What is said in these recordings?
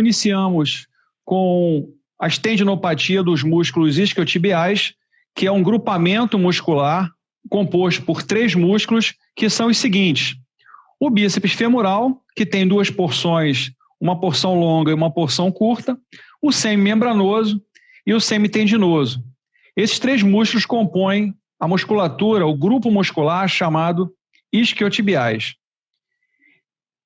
iniciamos com a tendinopatia dos músculos isquiotibiais, que é um grupamento muscular composto por 3 músculos, que são os seguintes. O bíceps femoral, que tem 2 porções, uma porção longa e uma porção curta, o semimembranoso e o semitendinoso. Esses 3 músculos compõem a musculatura, o grupo muscular chamado isquiotibiais.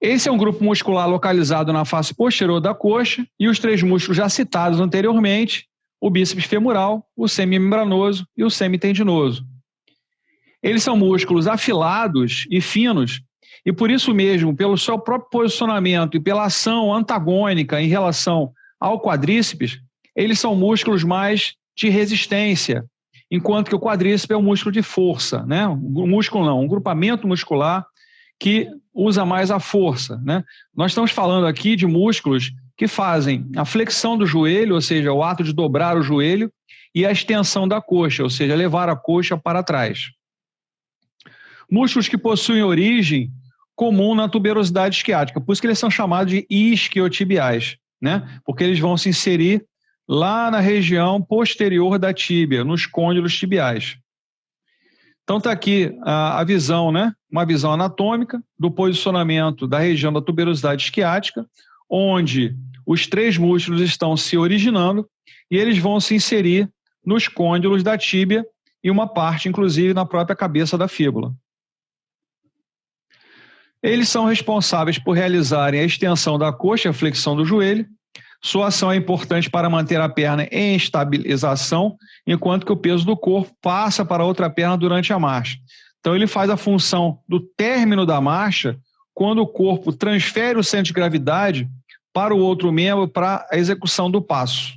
Esse é um grupo muscular localizado na face posterior da coxa e os 3 músculos já citados anteriormente, o bíceps femoral, o semimembranoso e o semitendinoso. Eles são músculos afilados e finos e por isso mesmo, pelo seu próprio posicionamento e pela ação antagônica em relação ao quadríceps, eles são músculos mais de resistência, enquanto que o quadríceps é um músculo de força, né? Um grupamento muscular que usa mais a força, né? Nós estamos falando aqui de músculos que fazem a flexão do joelho, ou seja, o ato de dobrar o joelho, e a extensão da coxa, ou seja, levar a coxa para trás. Músculos que possuem origem comum na tuberosidade isquiática, por isso que eles são chamados de isquiotibiais, né? Porque eles vão se inserir lá na região posterior da tíbia, nos côndilos tibiais. Então está aqui a visão, né? Uma visão anatômica do posicionamento da região da tuberosidade isquiática, onde os 3 músculos estão se originando e eles vão se inserir nos côndilos da tíbia e uma parte, inclusive, na própria cabeça da fíbula. Eles são responsáveis por realizarem a extensão da coxa e a flexão do joelho. Sua ação é importante para manter a perna em estabilização, enquanto que o peso do corpo passa para a outra perna durante a marcha. Então, ele faz a função do término da marcha, quando o corpo transfere o centro de gravidade para o outro membro para a execução do passo.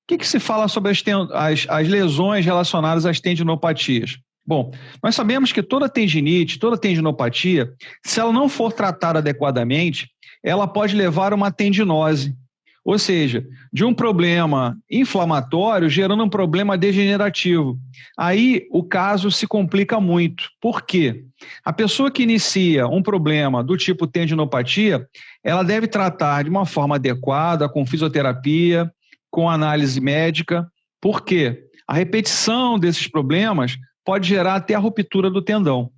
O que se fala sobre as lesões relacionadas às tendinopatias? Bom, nós sabemos que toda tendinite, toda tendinopatia, se ela não for tratada adequadamente, ela pode levar a uma tendinose, ou seja, de um problema inflamatório gerando um problema degenerativo. Aí o caso se complica muito. Por quê? A pessoa que inicia um problema do tipo tendinopatia, ela deve tratar de uma forma adequada, com fisioterapia, com análise médica. Por quê? A repetição desses problemas pode gerar até a ruptura do tendão.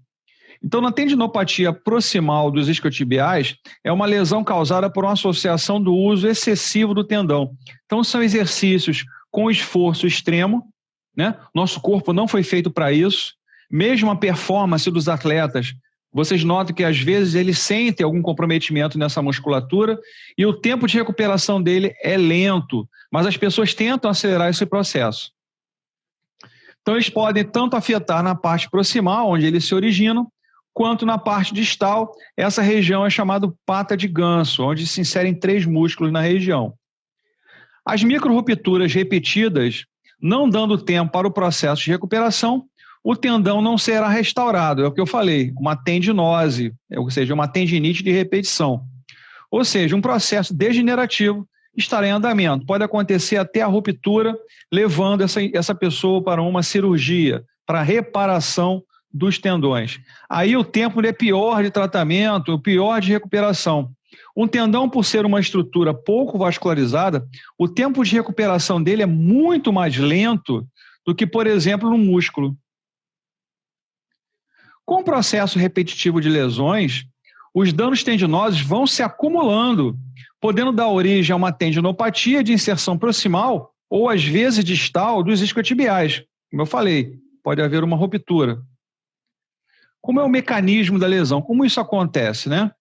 Então, na tendinopatia proximal dos isquiotibiais, é uma lesão causada por uma associação do uso excessivo do tendão. Então, são exercícios com esforço extremo, né? Nosso corpo não foi feito para isso. Mesmo a performance dos atletas, vocês notam que às vezes eles sentem algum comprometimento nessa musculatura e o tempo de recuperação dele é lento, mas as pessoas tentam acelerar esse processo. Então, eles podem tanto afetar na parte proximal, onde eles se originam, quanto na parte distal. Essa região é chamada pata de ganso, onde se inserem 3 músculos na região. As microrrupturas repetidas, não dando tempo para o processo de recuperação, o tendão não será restaurado, é o que eu falei, uma tendinose, ou seja, uma tendinite de repetição. Ou seja, um processo degenerativo estará em andamento. Pode acontecer até a ruptura, levando essa pessoa para uma cirurgia, para reparação dos tendões. Aí o tempo é pior de tratamento, pior de recuperação. Um tendão, por ser uma estrutura pouco vascularizada, o tempo de recuperação dele é muito mais lento do que, por exemplo, no músculo. Com o processo repetitivo de lesões, os danos tendinosos vão se acumulando, podendo dar origem a uma tendinopatia de inserção proximal ou, às vezes, distal dos isquiotibiais. Como eu falei, pode haver uma ruptura. Como é o mecanismo da lesão? Como isso acontece, né?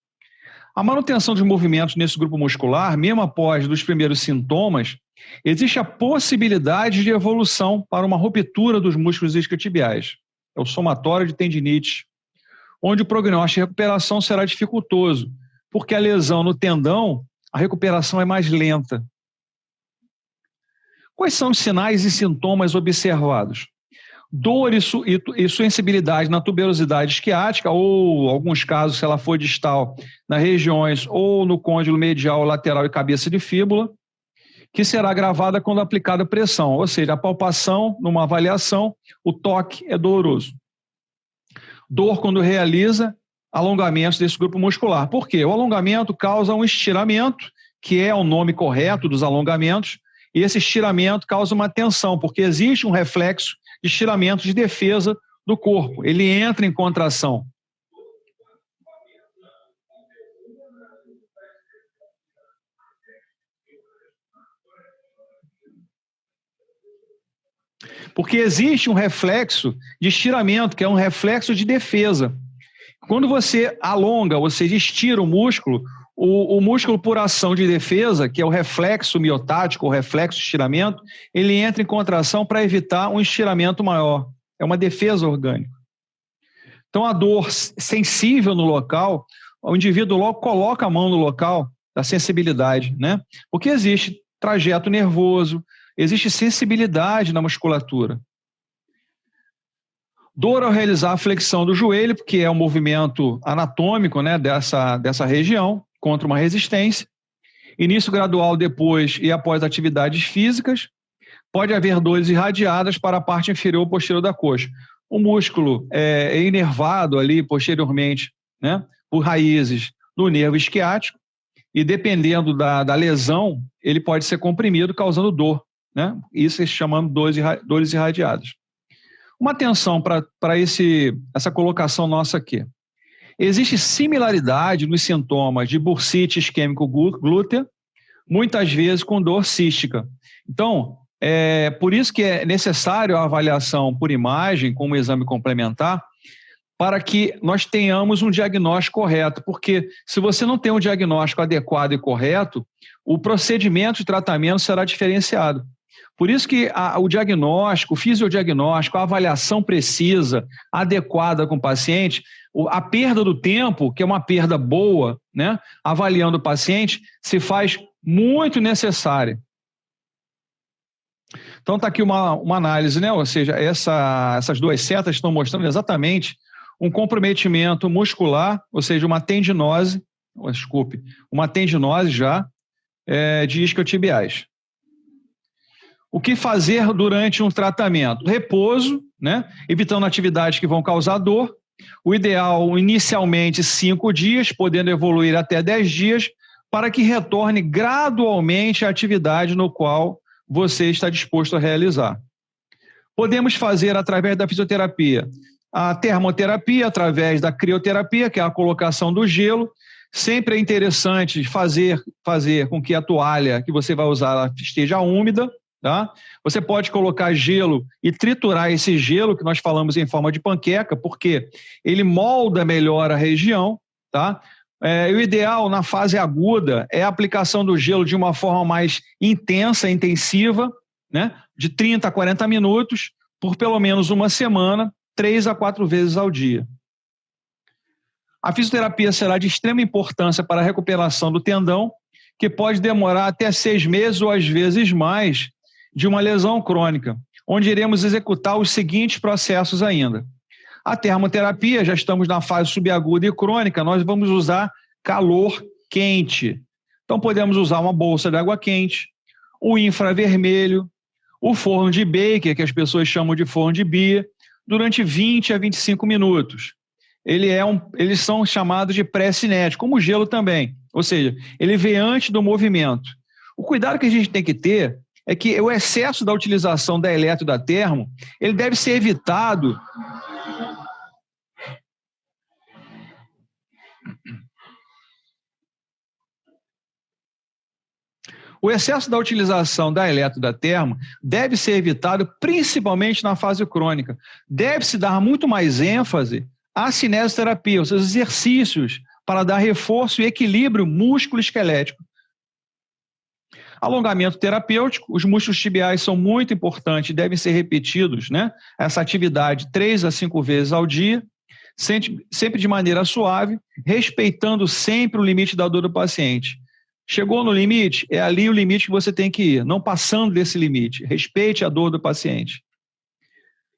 A manutenção dos movimentos nesse grupo muscular, mesmo após os primeiros sintomas, existe a possibilidade de evolução para uma ruptura dos músculos isquiotibiais. É o somatório de tendinite, onde o prognóstico de recuperação será dificultoso, porque a lesão no tendão, a recuperação é mais lenta. Quais são os sinais e sintomas observados? Dor e sensibilidade na tuberosidade isquiática, ou, em alguns casos, se ela for distal, nas regiões ou no côndilo medial, lateral e cabeça de fíbula, que será agravada quando aplicada pressão, ou seja, a palpação, numa avaliação, o toque é doloroso. Dor quando realiza alongamentos desse grupo muscular. Por quê? O alongamento causa um estiramento, que é o nome correto dos alongamentos, e esse estiramento causa uma tensão, porque existe um reflexo de estiramento de defesa do corpo. Ele entra em contração. Porque existe um reflexo de estiramento, que é um reflexo de defesa. Quando você alonga, ou seja, estira o músculo por ação de defesa, que é o reflexo miotático, o reflexo de estiramento, ele entra em contração para evitar um estiramento maior. É uma defesa orgânica. Então, a dor sensível no local, o indivíduo logo coloca a mão no local da sensibilidade, né? Porque existe trajeto nervoso, existe sensibilidade na musculatura. Dor ao realizar a flexão do joelho, porque é um movimento anatômico, né, dessa região, contra uma resistência. Início gradual depois e após atividades físicas. Pode haver dores irradiadas para a parte inferior posterior da coxa. O músculo é inervado ali posteriormente, né, por raízes do nervo isquiático, e dependendo da lesão, ele pode ser comprimido, causando dor, né? Isso se chama dores irradiadas. Uma atenção para essa colocação nossa aqui. Existe similaridade nos sintomas de bursite isquêmico glútea, muitas vezes com dor cística. Então, por isso que é necessário a avaliação por imagem, como exame complementar, para que nós tenhamos um diagnóstico correto, porque se você não tem um diagnóstico adequado e correto, o procedimento de tratamento será diferenciado. Por isso que o diagnóstico, o fisiodiagnóstico, a avaliação precisa, adequada com o paciente, a perda do tempo, que é uma perda boa, né, avaliando o paciente, se faz muito necessária. Então está aqui uma análise, né? Ou seja, essas duas setas estão mostrando exatamente um comprometimento muscular, ou seja, uma tendinose já de isquiotibiais. O que fazer durante um tratamento? Repouso, né? Evitando atividades que vão causar dor. O ideal, inicialmente, 5 dias, podendo evoluir até 10 dias, para que retorne gradualmente à atividade no qual você está disposto a realizar. Podemos fazer, através da fisioterapia, a termoterapia, através da crioterapia, que é a colocação do gelo. Sempre é interessante fazer com que a toalha que você vai usar esteja úmida. Tá? Você pode colocar gelo e triturar esse gelo, que nós falamos em forma de panqueca, porque ele molda melhor a região. Tá? O ideal na fase aguda é a aplicação do gelo de uma forma mais intensiva, né? De 30 a 40 minutos, por pelo menos uma semana, 3 a 4 vezes ao dia. A fisioterapia será de extrema importância para a recuperação do tendão, que pode demorar até 6 meses ou às vezes mais, de uma lesão crônica, onde iremos executar os seguintes processos ainda. A termoterapia, já estamos na fase subaguda e crônica, nós vamos usar calor quente. Então podemos usar uma bolsa de água quente, o infravermelho, o forno de Baker, que as pessoas chamam de forno de Beer, durante 20 a 25 minutos. Eles são chamados de pré-cinético, como o gelo também, ou seja, ele vem antes do movimento. O cuidado que a gente tem que ter é que o excesso da utilização da eletro e da termo, ele deve ser evitado. O excesso da utilização da eletro e da termo deve ser evitado principalmente na fase crônica. Deve-se dar muito mais ênfase à cinesioterapia, os exercícios para dar reforço e equilíbrio músculo-esquelético. Alongamento terapêutico, os músculos tibiais são muito importantes e devem ser repetidos, né? Essa atividade 3 a 5 vezes ao dia, sempre de maneira suave, respeitando sempre o limite da dor do paciente. Chegou no limite? É ali o limite que você tem que ir, não passando desse limite. Respeite a dor do paciente.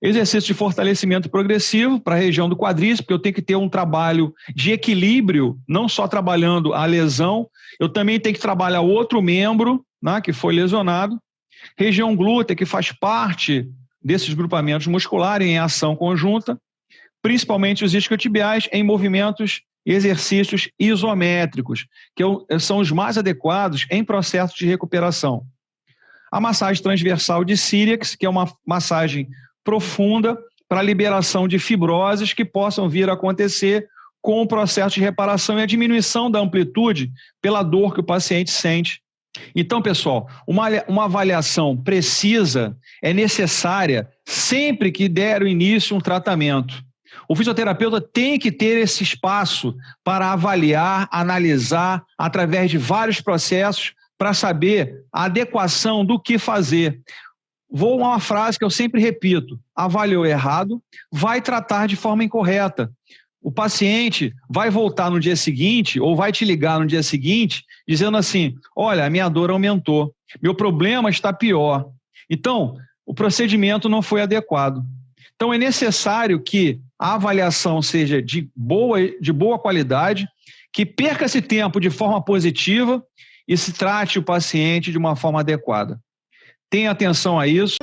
Exercício de fortalecimento progressivo para a região do quadríceps, porque eu tenho que ter um trabalho de equilíbrio, não só trabalhando a lesão, eu também tenho que trabalhar outro membro, né, que foi lesionado. Região glútea, que faz parte desses grupamentos musculares em ação conjunta. principalmente os isquiotibiais, em movimentos e exercícios isométricos, que são os mais adequados em processo de recuperação. A massagem transversal de Cyriax, que é uma massagem profunda para a liberação de fibroses que possam vir a acontecer com o processo de reparação e a diminuição da amplitude pela dor que o paciente sente. Então, pessoal, uma avaliação precisa é necessária sempre que der o início um tratamento. O fisioterapeuta tem que ter esse espaço para avaliar, analisar, através de vários processos, para saber a adequação do que fazer. Vou uma frase que eu sempre repito: avaliou errado, vai tratar de forma incorreta. O paciente vai voltar no dia seguinte ou vai te ligar no dia seguinte dizendo assim: olha, a minha dor aumentou, meu problema está pior. Então, o procedimento não foi adequado. Então, é necessário que a avaliação seja de boa qualidade, que perca esse tempo de forma positiva e se trate o paciente de uma forma adequada. Tenha atenção a isso.